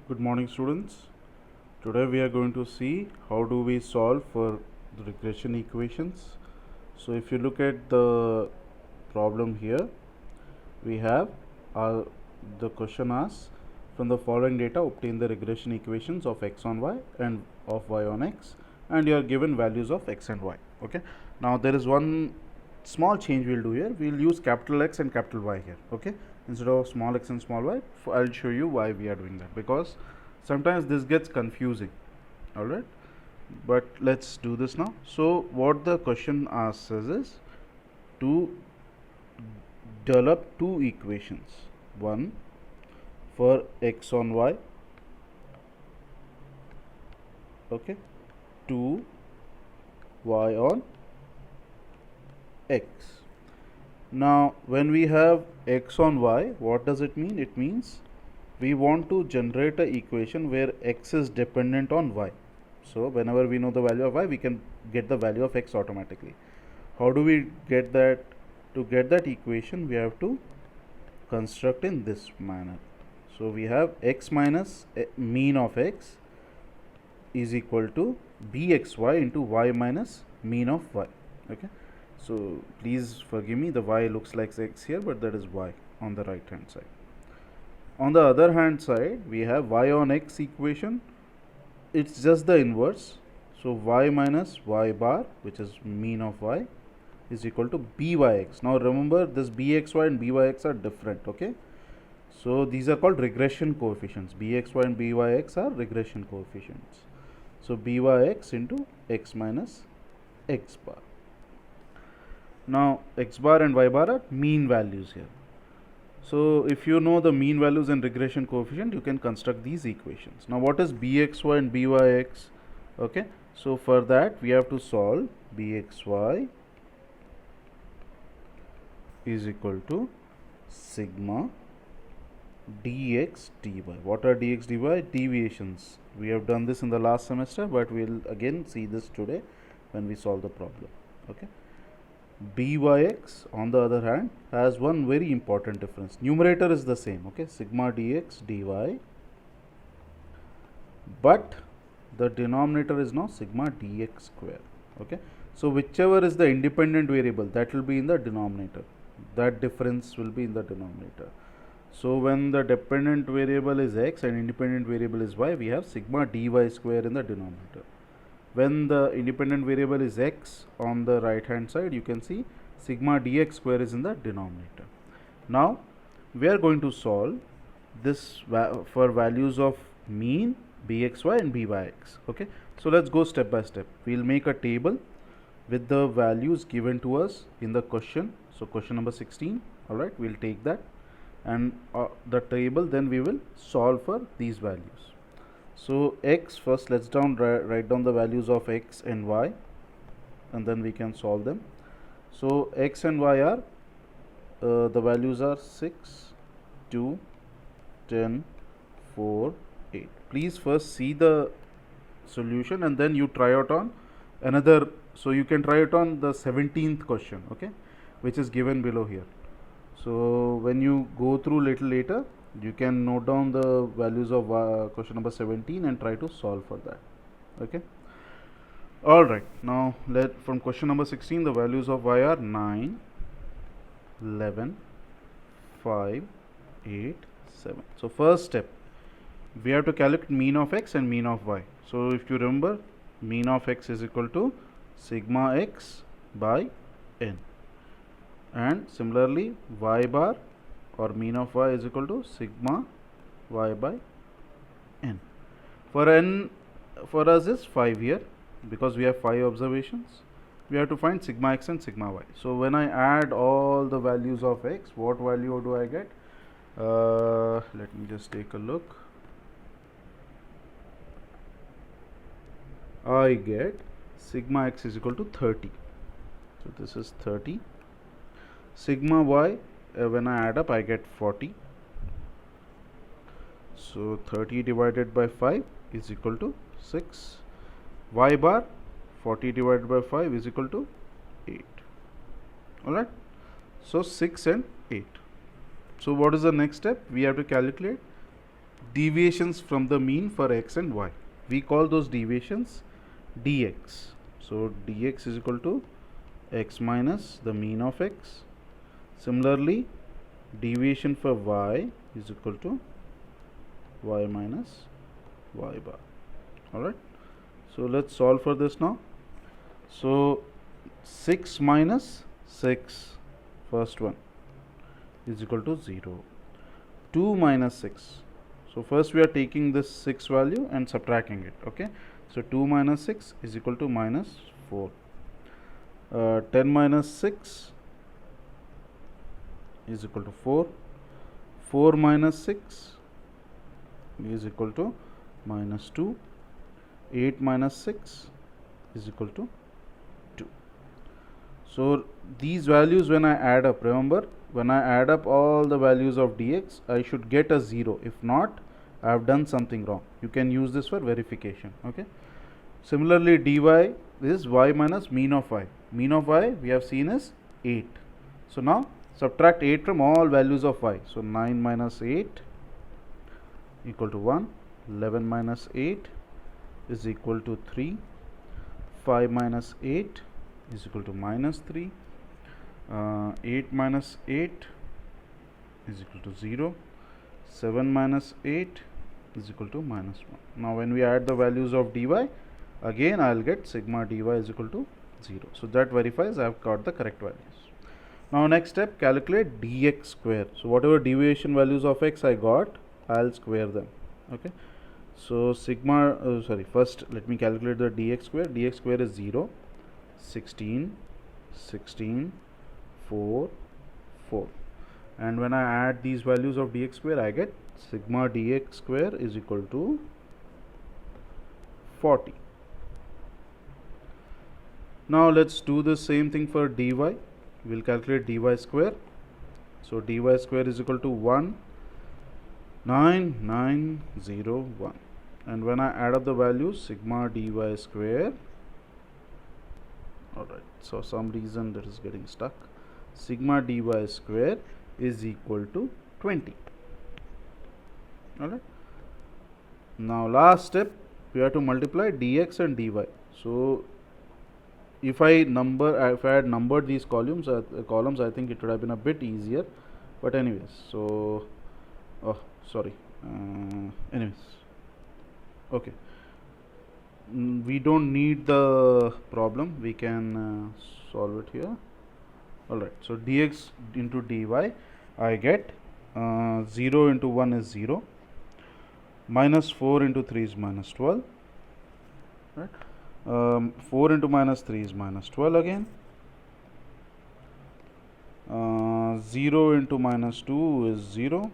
Good morning, students. Today we are going to see how do we solve for the regression equations. So if you look at the problem here, we have the question asks, from the following data obtain the regression equations of x on y and of y on x, and you are given values of x and y. Okay, now there is one small change we'll do here. We'll use capital X and capital Y here. Okay, instead of small x and small y, I'll show you why we are doing that, because sometimes this gets confusing. All right, but let's do this now. So what the question asks us is to develop two equations, one for x on y, okay, 2 y on x. Now when we have x on y, what does it mean? It means we want to generate an equation where x is dependent on y. So whenever we know the value of y, we can get the value of x automatically. How do we get that? To get that equation, we have to construct in this manner. So we have x minus mean of x is equal to bxy into y minus mean of y. Okay, so please forgive me, the y looks like x here, but that is y on the right hand side. On the other hand side, we have y on x equation. It's just the inverse. So y minus y bar, which is mean of y, is equal to byx. Now remember, this bxy and byx are different. Okay, so these are called regression coefficients. Bxy and byx are regression coefficients. So byx into x minus x bar. Now x bar and y bar are mean values here. So if you know the mean values and regression coefficient, you can construct these equations. Now what is bxy and byx? Okay, so for that we have to solve. Bxy is equal to sigma dx dy. What are dx dy? Deviations. We have done this in the last semester, but we'll again see this today when we solve the problem. Okay, byx on the other hand has one very important difference. Numerator is the same, okay, sigma dx dy, but the denominator is now sigma dx square. Okay, so whichever is the independent variable, that will be in the denominator, that difference will be in the denominator. So when the dependent variable is x and independent variable is y, we have sigma dy square in the denominator. When the independent variable is x on the right hand side, you can see sigma dx square is in the denominator. Now we are going to solve this for values of mean, bxy and byx. Okay, so let's go step by step. We'll make a table with the values given to us in the question. So question number 16. All right, we'll take that and the table, then we will solve for these values. So x, first let's write down the values of x and y, and then we can solve them. So x and y are the values are 6, 2, 10, 4, 8. Please first see the solution and then you try out on another. So you can try it on the 17th question, okay, which is given below here. So when you go through little later, you can note down the values of question number 17 and try to solve for that. Okay, all right, now from question number 16, the values of y are 9, 11, 5, 8, 7. So first step, we have to calculate mean of x and mean of y. So if you remember, mean of x is equal to sigma x by n, and similarly y bar or mean of y is equal to sigma y by n. For n, for us is 5 here, because we have 5 observations. We have to find sigma x and sigma y. So when I add all the values of x, what value do I get? Let me just take a look. I get sigma x is equal to 30. So this is 30. Sigma y, when I add up, I get 40. So 30 divided by 5 is equal to 6. Y bar, 40 divided by 5 is equal to 8. Alright, so 6 and 8. So what is the next step? We have to calculate deviations from the mean for x and y. We call those deviations dx. So dx is equal to x minus the mean of x. Similarly, deviation for y is equal to y minus y bar. Alright, so let's solve for this now. So 6 minus 6, first one, is equal to 0. 2 minus 6. So first we are taking this 6 value and subtracting it. Okay, so 2 minus 6 is equal to minus 4. 10 minus 6 is equal to 4. 4 minus 6 is equal to minus 2. 8 minus 6 is equal to 2. So these values, when I add up, remember, when I add up all the values of dx, I should get a 0. If not, I have done something wrong. You can use this for verification. Okay. Similarly, dy is y minus mean of y. Mean of y we have seen is 8. So now subtract 8 from all values of y. So 9 minus 8 equal to 1. 11 minus 8 is equal to 3. 5 minus 8 is equal to minus 3. 8 minus 8 is equal to 0. 7 minus 8 is equal to minus 1. Now when we add the values of dy, again I will get sigma dy is equal to 0. So that verifies I have got the correct values. Now next step, calculate dx square. So whatever deviation values of x I got, I will square them. Okay. So sigma, first let me calculate the dx square. Dx square is 0, 16, 16, 4, 4. And when I add these values of dx square, I get sigma dx square is equal to 40. Now let's do the same thing for dy. We will calculate dy square. So dy square is equal to 19901. And when I add up the values, sigma dy square, alright, so some reason that is getting stuck, sigma dy square is equal to 20. Alright. Now last step, we have to multiply dx and dy. So if I had numbered these columns, I think it would have been a bit easier. But anyways, so anyways, okay. We don't need the problem. We can solve it here. Alright, so dx into dy, I get 0 into 1 is 0, minus 4 into 3 is minus 12, right? 4 into minus 3 is minus 12 again. 0 into minus 2 is 0,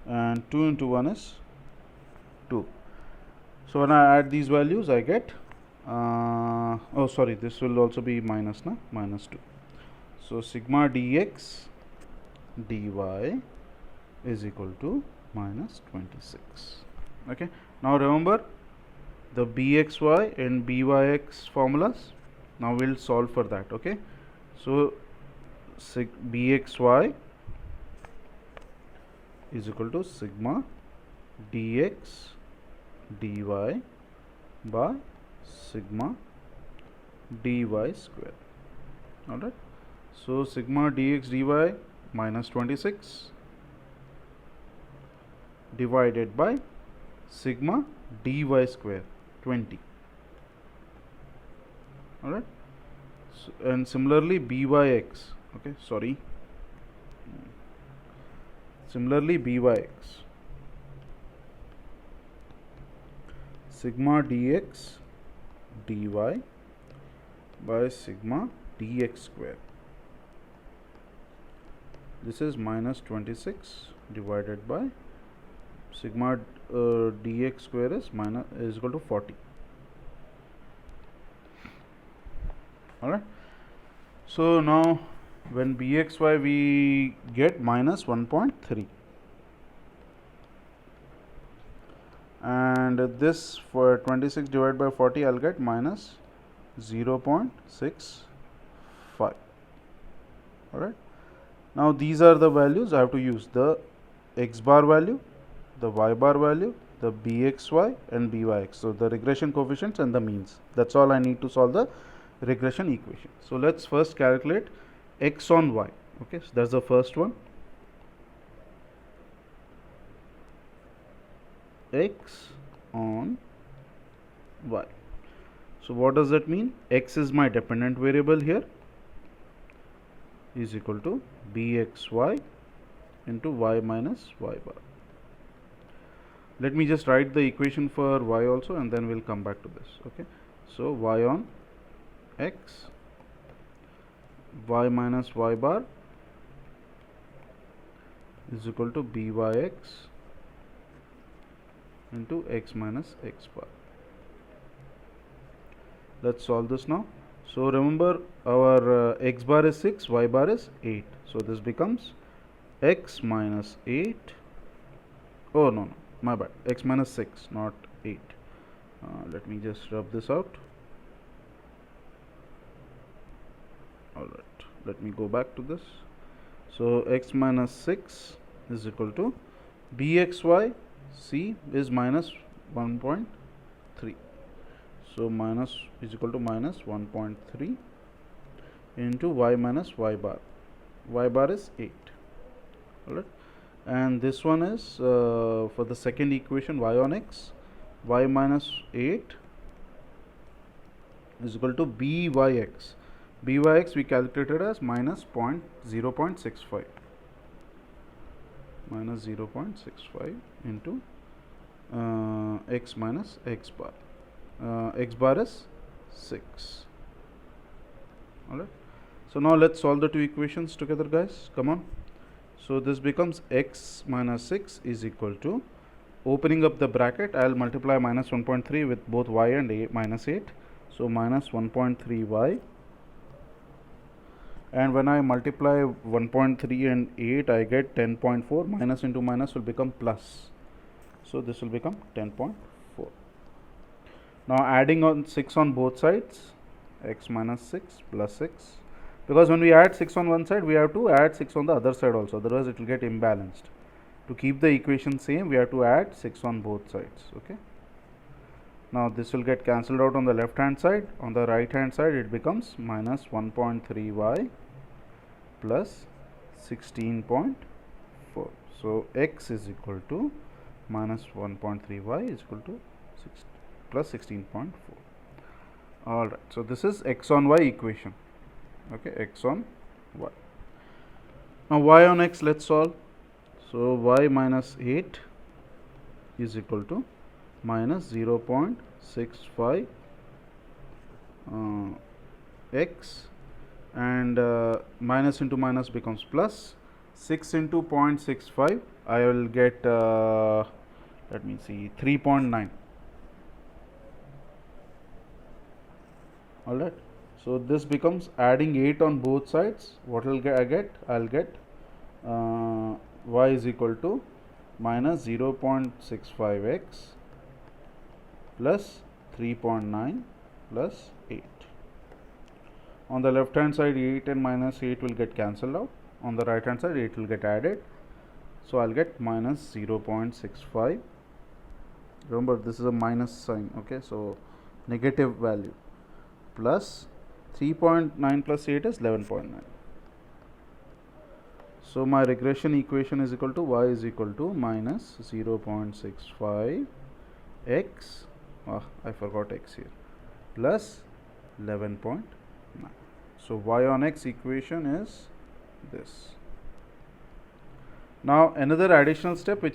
and 2 into 1 is 2. So when I add these values, I get this will also be minus 2. So sigma dx dy is equal to minus 26. Okay. Now remember the bxy and byx formulas. Now we'll solve for that. Okay. So bxy is equal to sigma dx dy by sigma dy square. Alright. So sigma dx dy minus 26 divided by sigma dy square 20. Alright. So, and similarly byx, okay, similarly byx, sigma dx dy by sigma dx square. This is minus 26 divided by sigma dx square is equal to 40. Alright. So now when bxy we get minus 1.3, and this for 26 divided by 40 I'll get minus 0.65. Alright. Now these are the values I have to use: the x bar value, the y bar value, the bxy and byx. So the regression coefficients and the means. That's all I need to solve the regression equation. So let's first calculate x on y. Okay, so that's the first one. X on y. So what does that mean? X is my dependent variable here, is equal to bxy into y minus y bar. Let me just write the equation for y also, and then we'll come back to this. Okay, so y on x, y minus y bar is equal to byx into x minus x bar. Let's solve this now. So remember, our x bar is 6, y bar is 8. So this becomes x minus 8. Oh no, my bad, x minus 6, not 8. Let me just rub this out. Alright, let me go back to this. So x minus 6 is equal to bxy, c is minus 1.3. So minus is equal to minus 1.3 into y minus y bar. Y bar is 8. Alright, and this one is for the second equation, y on x, y minus 8 is equal to byx. Byx we calculated as minus 0.65, minus 0.65 into x minus x bar. X bar is 6. Alright, so now let's solve the two equations together, guys. Come on. So this becomes x minus 6 is equal to, opening up the bracket, I'll multiply minus 1.3 with both y and a minus 8. So minus 1.3y, and when I multiply 1.3 and 8, I get 10.4. Minus into minus will become plus. So this will become 10.4. Now adding on 6 on both sides, x minus 6 plus 6, because when we add 6 on one side, we have to add 6 on the other side also, otherwise it will get imbalanced. To keep the equation same, we have to add 6 on both sides. Okay, now this will get cancelled out on the left hand side. On the right hand side, it becomes minus 1.3y plus 16.4. so x is equal to minus 1.3y is equal to 6 plus 16.4. Alright, so this is x on y equation. Okay, x on y. Now y on x, let's solve. So y minus 8 is equal to minus 0.65 x, and minus into minus becomes plus. 6 into 0.65, I will get let me see, 3.9. Alright, so this becomes, adding 8 on both sides, what will I get? I'll get y is equal to minus 0.65x plus 3.9 plus 8. On the left hand side, 8 and minus 8 will get cancelled out. On the right hand side, 8 will get added. So I'll get minus 0.65. Remember, this is a minus sign. Okay, so negative value, plus 3.9 plus 8 is 11.9. So my regression equation is equal to y is equal to minus 0.65 x, I forgot x here, plus 11.9. So y on x equation is this. Now another additional step which